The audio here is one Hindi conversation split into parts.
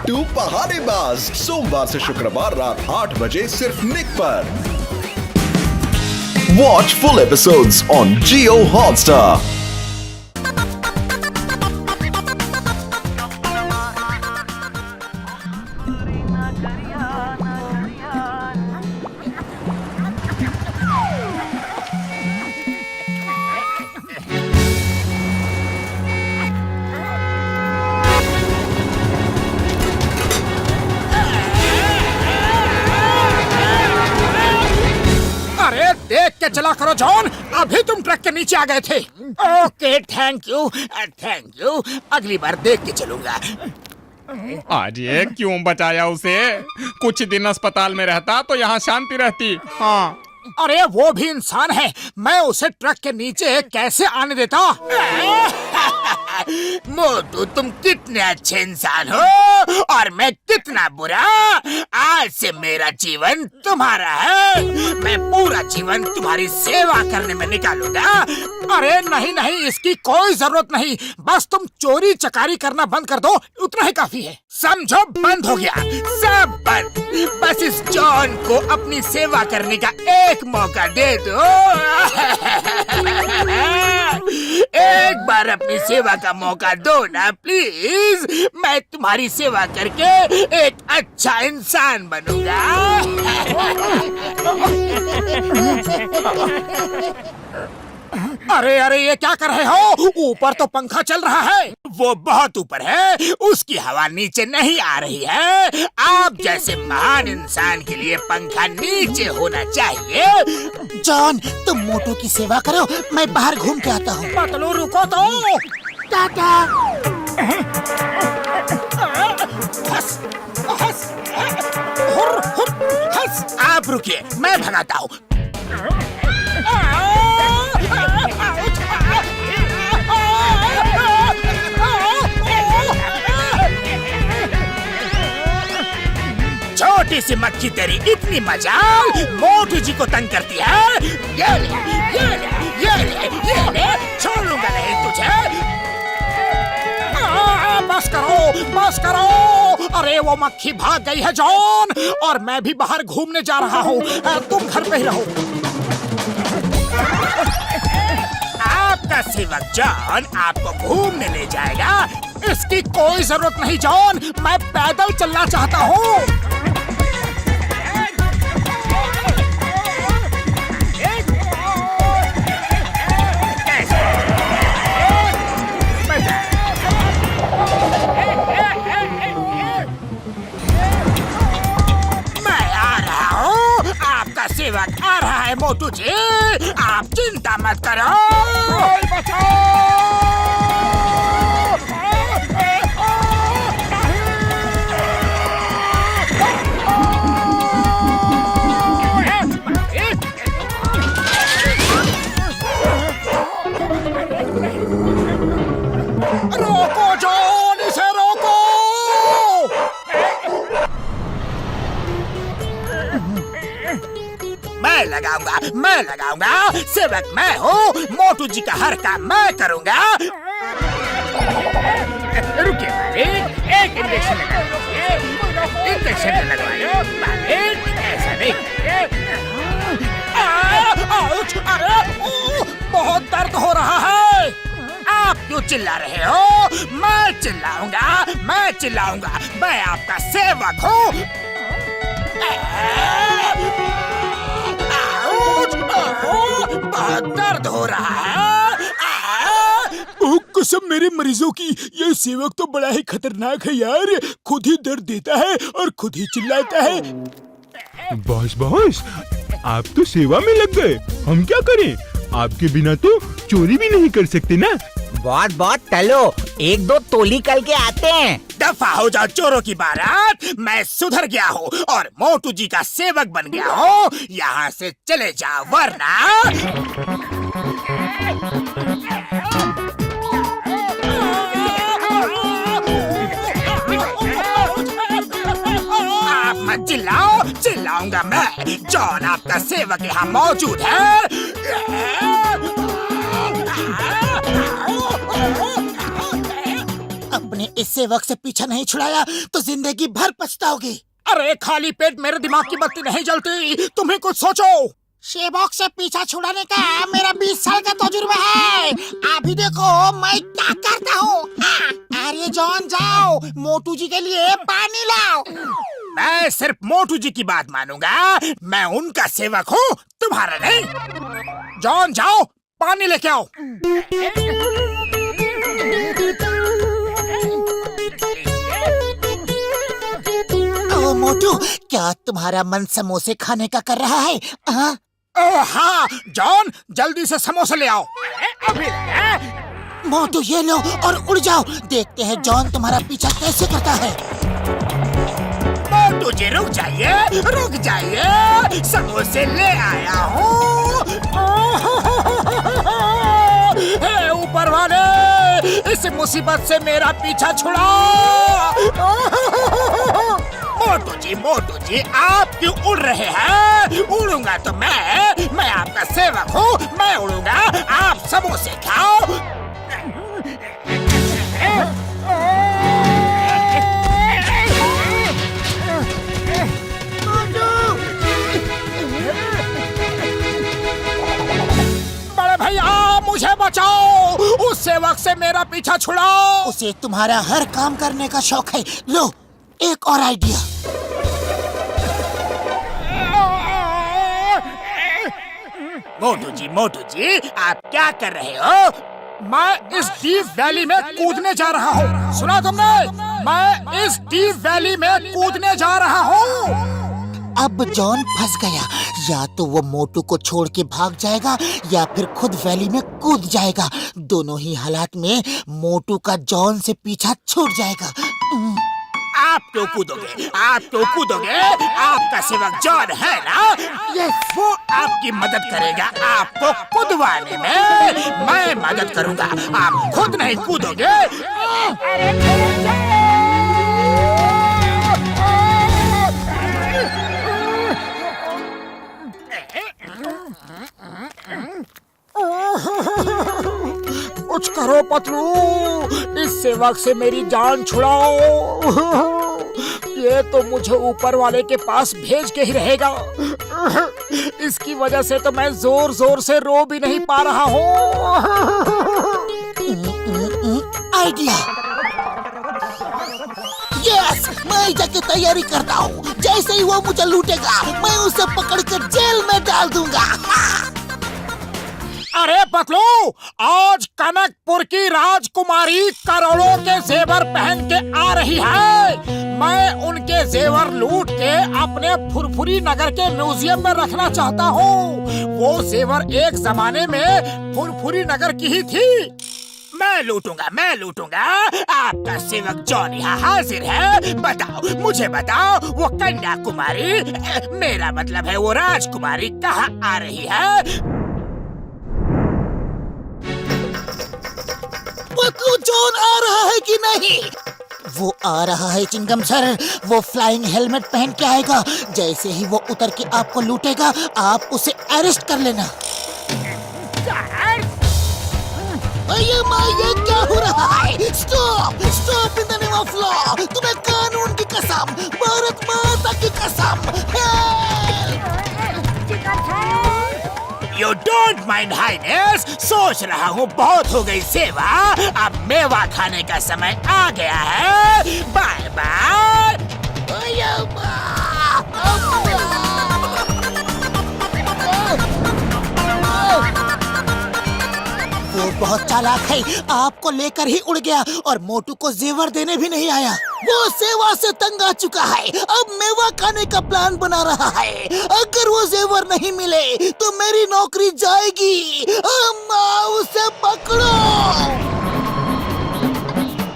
बिट्टू पहाड़ेबाज, सोमवार से शुक्रवार रात 8 बजे सिर्फ निक पर। Watch full episodes on Jio Hotstar. देख के चला करो जॉन, अभी तुम ट्रक के नीचे आ गए थे। Okay thank you. अगली बार देख के चलूंगा। आज ये क्यों बचाया उसे? कुछ दिन अस्पताल में रहता तो यहाँ शांति रहती। हाँ अरे वो भी इंसान है, मैं उसे ट्रक के नीचे कैसे आने देता? मोटू तुम कितने अच्छे इंसान हो और मैं कितना बुरा। आज से मेरा जीवन तुम्हारा है, मैं पूरा जीवन तुम्हारी सेवा करने में निकालूंगा। अरे नहीं नहीं, इसकी कोई जरूरत नहीं, बस तुम चोरी चकारी करना बंद कर दो, उतना ही काफी है। समझो बंद हो गया, सब बंद। बस इस जॉन को अपनी सेवा करने का एक मौका दे दो। एक बार अपनी सेवा का मौका दो ना प्लीज, मैं तुम्हारी सेवा करके एक अच्छा इंसान बनूंगा। अरे अरे ये क्या कर रहे हो? ऊपर तो पंखा चल रहा है, वो बहुत ऊपर है, उसकी हवा नीचे नहीं आ रही है। आप जैसे महान इंसान के लिए पंखा नीचे होना चाहिए। जॉन तुम मोटू की सेवा करो, मैं बाहर घूम के आता हूँ। पतलू रुको तो। टाटा। हंस, हंस, हुर, हुर, हंस। आप रुकिए, मैं भगाता हूँ। छोटी सी मक्खी तेरी इतनी मजाल मोटू जी को तंग करती है। ये ले, ये ले, ये ले, ये ले, छोड़ूंगा नहीं तुझे। बस करो, बस करो। अरे वो मक्खी भाग गई है जॉन, और मैं भी बाहर घूमने जा रहा हूँ, तुम घर पे ही रहो। आपका सेवक जॉन आपको घूमने ले जाएगा, इसकी कोई जरूरत नहीं जॉन, मैं पैदल चलना चाहता हूँ। सेवक आ रहा है मोटू जी, आप चिंता मत करो। रोको जॉन, इसे रोको। मैं लगाऊंगा, सेवक मैं हूँ, मोटू जी का हर काम मैं करूंगा। रुकिए मालिक, एक इंजेक्शन लगाइए, इंजेक्शन लगवाइए मालिक, ऐसा नहीं। अरे बहुत दर्द हो रहा है। आप क्यों चिल्ला रहे हो? मैं चिल्लाऊंगा, मैं आपका सेवक हूँ। बहुत दर्द हो रहा है। ओ कसम मेरे मरीजों की, ये सेवक तो बड़ा ही खतरनाक है यार, खुद ही दर्द देता है और खुद ही चिल्लाता है। बॉस आप तो सेवा में लग गए, हम क्या करें? आपके बिना तो चोरी भी नहीं कर सकते ना। बहुत चलो, एक दो तोली कल के आते हैं। दफा हो जाओ चोरों की बारात, मैं सुधर गया हूँ और मोटू जी का सेवक बन गया हूँ। यहाँ से चले जाओ वरना। आप मत चिल्लाओ, चिल्लाऊंगा मैं। जॉन आपका सेवक यहाँ मौजूद है। अपने इस सेवक से पीछा नहीं छुड़ाया तो जिंदगी भर पछताओगे। अरे खाली पेट मेरे दिमाग की बत्ती नहीं जलती, तुम्हें कुछ सोचो। सेवक से पीछा छुड़ाने का मेरा 20 साल का तजुर्बा है। अभी देखो मैं क्या करता हूँ। अरे जॉन जाओ, मोटू जी के लिए पानी लाओ। मैं सिर्फ मोटू जी की बात मानूंगा, मैं उनका सेवक हूँ, तुम्हारा नहीं। जॉन जाओ, पानी लेके आओ। ओ मोटू, क्या तुम्हारा मन समोसे खाने का कर रहा है? हाँ? ओह हाँ, जॉन जल्दी से समोसे ले आओ। अभी मोटू ये लो और उड़ जाओ। देखते हैं जॉन तुम्हारा पीछा कैसे करता है। मोटू जी रुक जाइए, समोसे ले आया हूँ। हे ऊपर वाले, इस मुसीबत से मेरा पीछा छुड़ाओ। मोटू जी आप क्यों उड़ रहे हैं? उड़ूंगा तो मैं आपका सेवक हूँ, मैं उड़ूंगा, आप समोसे खाओ। बड़े भैया मुझे बचाओ, उस सेवक से मेरा पीछा छुड़ाओ। उसे तुम्हारा हर काम करने का शौक है। लो एक और आइडिया। मोटू जी आप क्या कर रहे हो? मैं इस डीप वैली में कूदने जा रहा हूँ। सुना तुमने? मैं इस डीप वैली में कूदने जा रहा हूँ। अब जॉन फंस गया। या तो वो मोटू को छोड़ के भाग जाएगा या फिर खुद वैली में कूद जाएगा। दोनों ही हालात में मोटू का जॉन से पीछा छूट जाएगा। आप क्यों कूदोगे? आपका सेवक जॉन है ना? वो आपकी मदद करेगा आपको कूदवाने में। मैं मदद करूंगा, आप खुद नहीं कूदोगे। कुछ करो पतलू, इस सेवक से मेरी जान छुड़ाओ। ये तो मुझे ऊपर वाले के पास भेज के ही रहेगा। इसकी वजह से तो मैं जोर जोर से रो भी नहीं पा रहा हूँ। आइडिया। यस, मैं जाके तैयारी करता हूँ। जैसे ही वो मुझे लूटेगा मैं उसे पकड़कर जेल में डाल दूंगा। अरे पतलू, आज कनकपुर की राजकुमारी करोड़ों के जेवर पहन के आ रही है। मैं उनके जेवर लूट के अपने फुरफुरी नगर के म्यूजियम में रखना चाहता हूँ। वो जेवर एक जमाने में फुरफुरी नगर की ही थी। मैं लूटूंगा। आपका सेवक जॉन यहाँ हाजिर है। मुझे बताओ, वो कन्याकुमारी, मेरा मतलब है वो राजकुमारी कहाँ आ रही है? पतलू जॉन आ रहा है कि नहीं? वो आ रहा है चिंगम सर। वो फ्लाइंग हेलमेट पहन के आएगा। जैसे ही वो उतर के आपको लूटेगा आप उसे अरेस्ट कर लेना। ये क्या हो रहा है? Stop in the name of law. तुम्हें कानून की कसम, भारत माता की कसम। You don't mind highness, सोच रहा हूँ बहुत हो गई सेवा, अब मेवा खाने का समय आ गया है। Bye bye. वो बहुत चालाक है, आपको लेकर ही उड़ गया और मोटू को जेवर देने भी नहीं आया। वो सेवा से तंग आ चुका है, अब मेवा खाने का प्लान बना रहा है। अगर वो जेवर नहीं मिले तो मेरी नौकरी जाएगी। अम्मा उसे पकड़ो।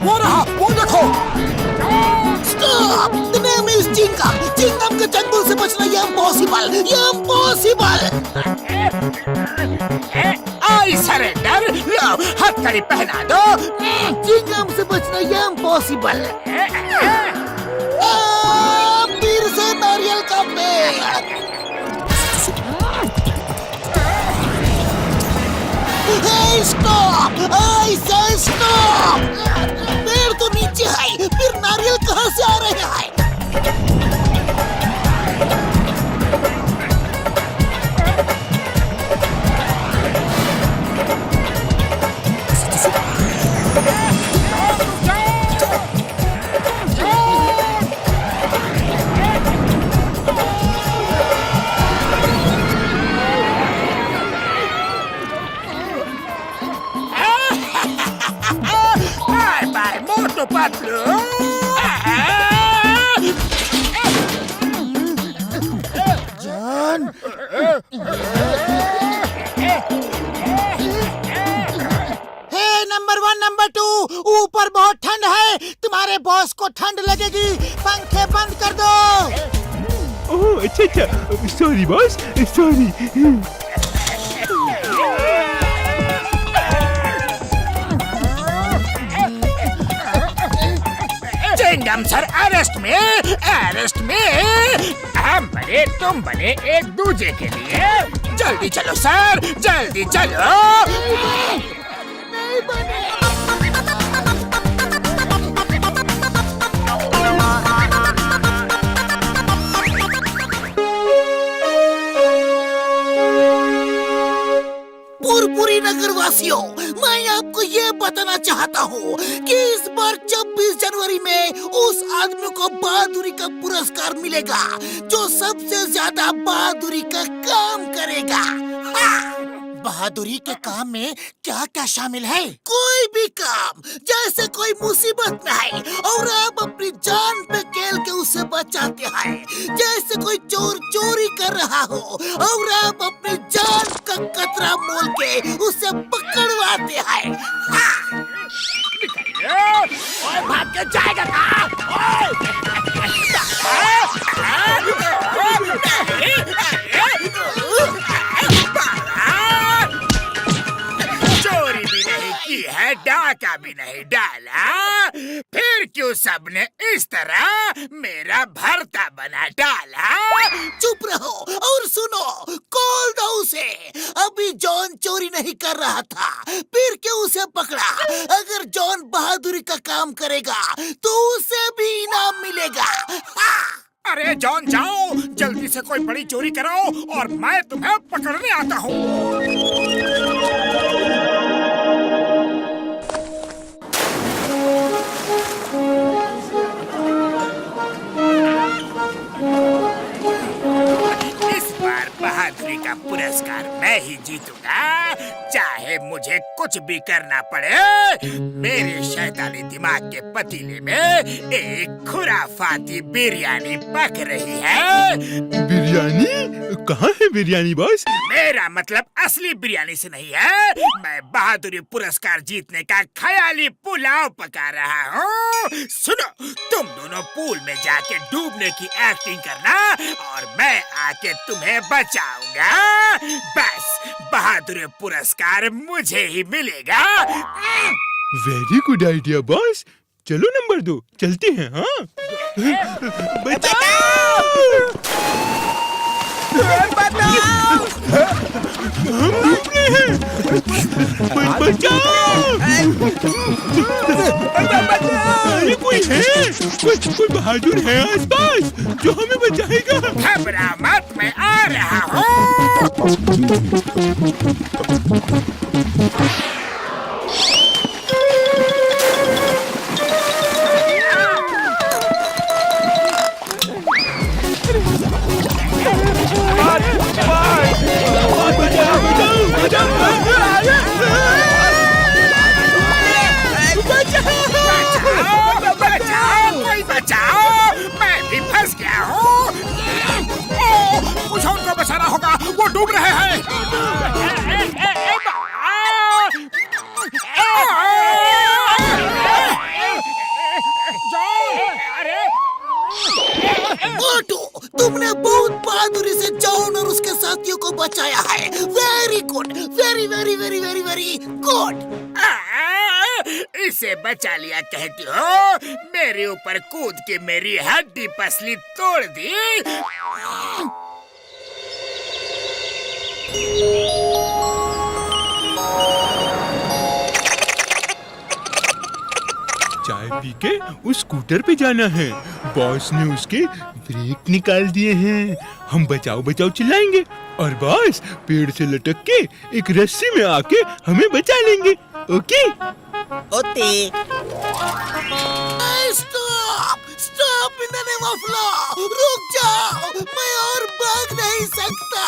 वो रहा, वो देखो। स्टॉप, द नेम इज चिंगम। चिंगम के जंगल से बचना ये इम्पॉसिबल। I surrender. लो हथकड़ी पहना दो। चिंगम से बचना ये इम्पॉसिबल। फिर से नारियल का पेड़। स्टॉप, आई से स्टॉप। पेड़ तो नीचे है। कहाँ से आ रहे हैं? Bye bye Motu Patlu. John, हे नंबर 1 नंबर 2, ऊपर बहुत ठंड है, तुम्हारे बॉस को ठंड लगेगी, पंखे बंद कर दो। ओह अच्छा, सॉरी बॉस, सॉरी। चिंगम सर अरेस्ट में हम बने तुम बने एक दूजे के लिए। जल्दी चलो सर, जल्दी चलो। पुरपुरी नगर वासियों, मैं आपको ये बताना चाहता हूँ कि इस बार 26 जनवरी में उस आदमी को बहादुरी का पुरस्कार मिलेगा जो सबसे ज्यादा बहादुरी का काम करेगा। बहादुरी के काम में क्या क्या शामिल है? कोई भी काम, जैसे कोई मुसीबत में है और आप अपनी जान पे खेल के उसे बचाते हैं, जैसे कोई चोर चोरी कर रहा हो और आप अपनी जान का खतरा मोल के उसे पकड़वाते हैं। और भाग के जाएगा कहाँ? चोरी भी नहीं की है, डाका भी नहीं डाला, फिर क्यों सबने इस तरह मेरा भरता बना डाला? चुप रहो और सुनो, कॉल दो उसे। अभी जॉन चोरी नहीं कर रहा था, फिर क्यों उसे पकड़ा? अगर जॉन बहादुरी का काम करेगा तो उसे भी इनाम मिलेगा। अरे जॉन जाओ, जल्दी से कोई बड़ी चोरी कराओ और मैं तुम्हें पकड़ने आता हूँ। इस बार बहादुरी का पुरस्कार मैं ही जीतूंगा, चाहे मुझे कुछ भी करना पड़े। मेरे शैतानी दिमाग के पतीले में एक खुराफाती बिरयानी पक रही है। बिरयानी? कहाँ है बिरयानी बॉस? मेरा मतलब असली बिरयानी से नहीं है, मैं बहादुरी पुरस्कार जीतने का ख्याली पुलाव पका रहा हूँ। सुनो, तुम दोनों पूल में जाके डूबने की एक्टिंग करना और मैं आके तुम्हें बचाऊंगा। बस बहादुरी पुरस्कार मुझे ही मिलेगा। Very good idea boss. चलो नंबर 2 चलते हैं। हाँ अरे कोई है, कोई बहादुर है आसपास जो हमें बचाएगा। घबरा मत, मैं आ रहा हूँ। बचाओ, मैं भी फंस गया हूँ। मुझे उनको बचाना होगा, वो डूब रहे हैं। मोटू, तुमने बहुत बहादुरी से जॉन और उसके साथियों को बचाया है। Very good, very very very very very good. इसे बचा लिया कहती हो? मेरे ऊपर कूद के मेरी हड्डी पसली तोड़ दी। चाय चाय पी के उस स्कूटर पे जाना है। बॉस ने उसके ब्रेक निकाल दिए हैं। हम बचाओ बचाओ चिल्लाएंगे और बॉस पेड़ से लटक के एक रस्सी में आके हमें बचा लेंगे। ओके? ओते। Stop stop in the name of law, रुक जाओ, मैं और भाग नहीं सकता।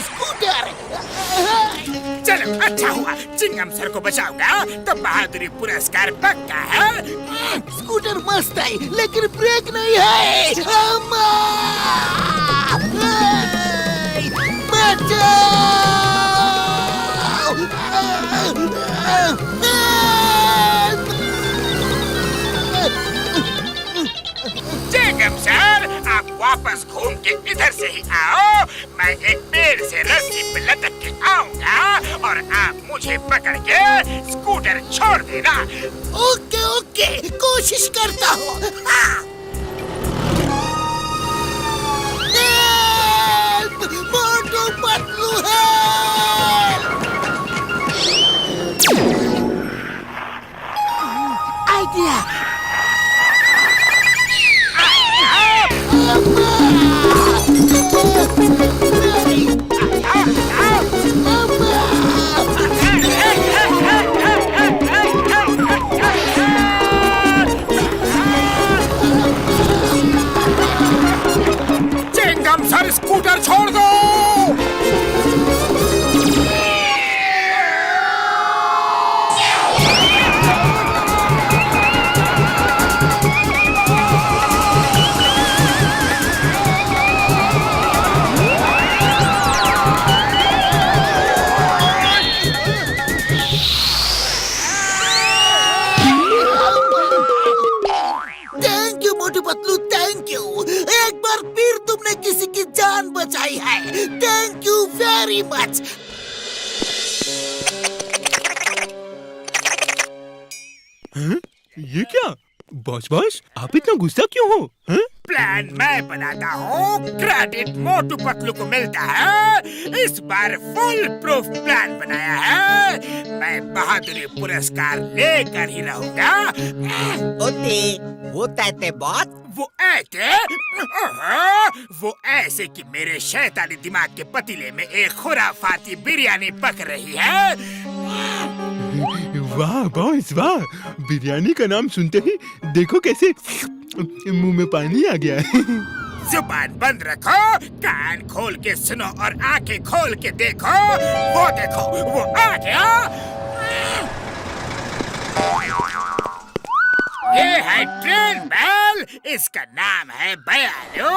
स्कूटर। चलो अच्छा हुआ, चिंगम सर को बचाऊंगा तो बहादुरी पुरस्कार पक्का है। स्कूटर मस्त है लेकिन ब्रेक नहीं है। अम्मा! बचाओ! चिंगम सर, आप वापस घूम के इधर से ही आओ। मैं एक पेड़ से रस्सी पे लटक के आऊंगा और आप मुझे पकड़ के स्कूटर छोड़ देना। ओके ओके, कोशिश करता हूँ। मोटू पतलू है। आइडिया। चिंगम सर, स्कूटर छोड़ दो। Thank you Motu Patlu, thank you. एक बार फिर तुमने किसी की जान बचाई है। Thank you very much. ये क्या? बॉस बॉस, आप इतना गुस्सा क्यों हो? हैं? प्लान मैं बनाता हूँ, क्रेडिट मोटू पतलू को मिलता है। इस बार फुल प्रूफ प्लान बनाया है। मैं बहादुरी पुरस्कार लेकर ही रहूंगा। ओते, वो तैते बात। वो ऐसे कि मेरे शैतानी दिमाग के पतीले में एक खुराफाती बिरयानी पक रही है। वाह बॉस वाह, बिरयानी का नाम सुनते ही देखो कैसे मुंह में पानी आ गया है। जुबान बंद रखो, कान खोल के सुनो और आंखें खोल के देखो। वो देखो, वो आ गया। ये है ट्रेन बेल, इसका नाम है बयालू।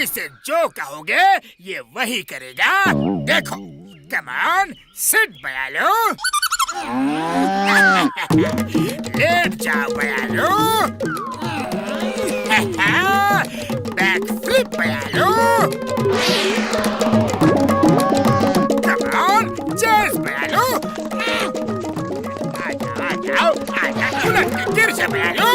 इसे जो कहोगे ये वही करेगा। देखो, कम ऑन, सिट बयालू। लेट जाओ बयालू। बैक फ्लिप बयालू। कम ऑन, चेस बयालू। उलट के गिर जा बयालू।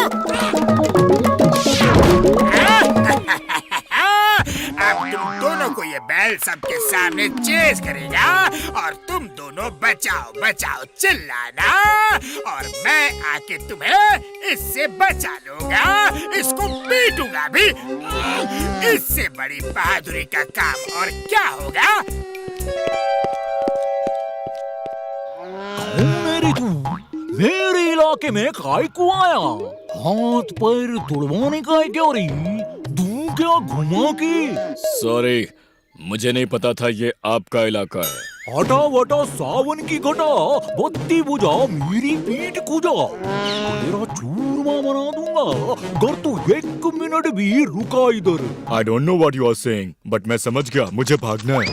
अब तुम दोनों को ये बैल सबके सामने चेस करेगा और तुम दोनों बचाओ बचाओ चिल्लाना और मैं आके तुम्हें इससे बचा लूंगा। इसको पीटूंगा भी। इससे बड़ी बहादुरी का काम और क्या होगा? मेरे इलाके में काय को आया, हाथ पैर तुड़वाने का है क्या रे? तू क्या घुमा के? सॉरी, मुझे नहीं पता था ये आपका इलाका है। हटा वटा सावन की घटा, बत्ती बुझा मेरी पीठ खुजा। तेरा चूरमा बना दूंगा अगर तू 1 मिनट भी रुका इधर। I don't know what you are saying, but मैं समझ गया, मुझे भागना है।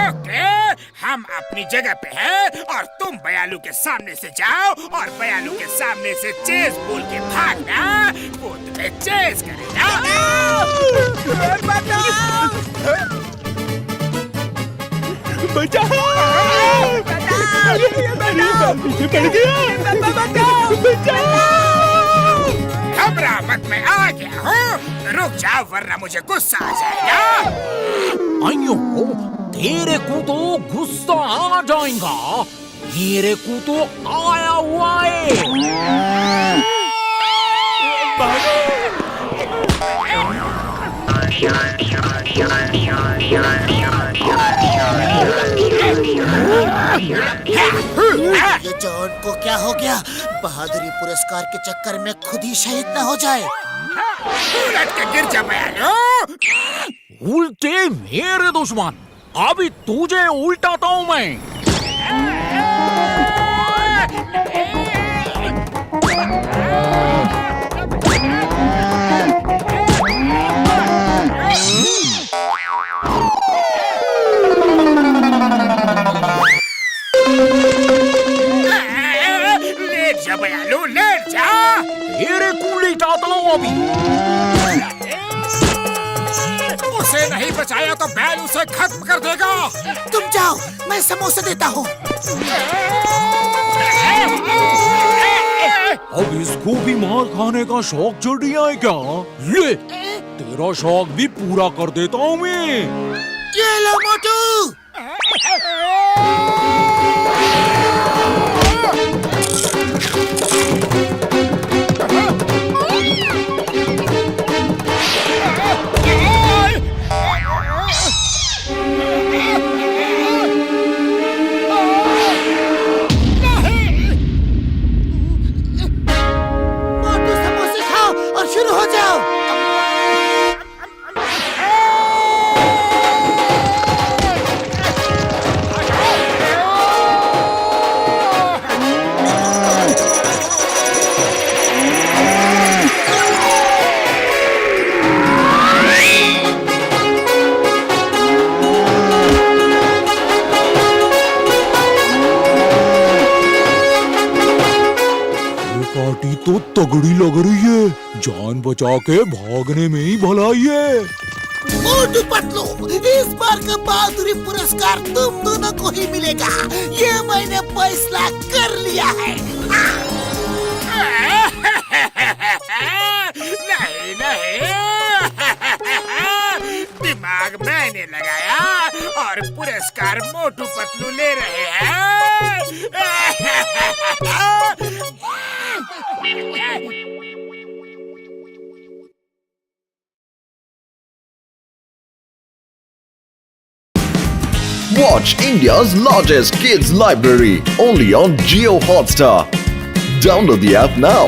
ओके, हम अपनी जगह पे हैं और तुम बयालू के सामने से जाओ और बयालू के सामने से चेस बोल के भागना। वो तुम्हें चेस करेगा। बचाओ! पीछे पड़ गया। घबरा मत, मैं आ गया हूँ। रुक जाओ वरना मुझे गुस्सा आ जाएगा। आइयो, तेरे को तो गुस्सा आ जाएगा। मेरे को तो आया हुआ है। ये जॉन को क्या हो गया? बहादुरी पुरस्कार के चक्कर में खुद ही शहीद न हो जाए। उलट के गिर जा बयानो। उल्टे मेरे दुश्मन, अभी तुझे उल्टाता हूँ मैं। लेट जा बयानो, लेट जा। तेरे को लिटाता हूँ अभी। उसे नहीं बचाया तो बैल उसे खत्म कर देगा। तुम जाओ, मैं समोसे देता हूँ। अब इसको भी मार खाने का शौक चढ़ गया है क्या? ले, तेरा शौक भी पूरा कर देता हूँ मैं। ये लो मोटू। मोटू समोसे खाओ और शुरू हो जाओ। पार्टी तो तगड़ी लग रही है, जान बचा के भागने में ही भलाई है। मोटू पतलू, इस बार का बहादुरी पुरस्कार तुम दोनों को ही मिलेगा। ये मैंने फैसला कर लिया है। नहीं नहीं, दिमाग मैंने लगाया और पुरस्कार मोटू पतलू ले रहे हैं। Watch India's largest kids library only on Jio Hotstar. Download the app now.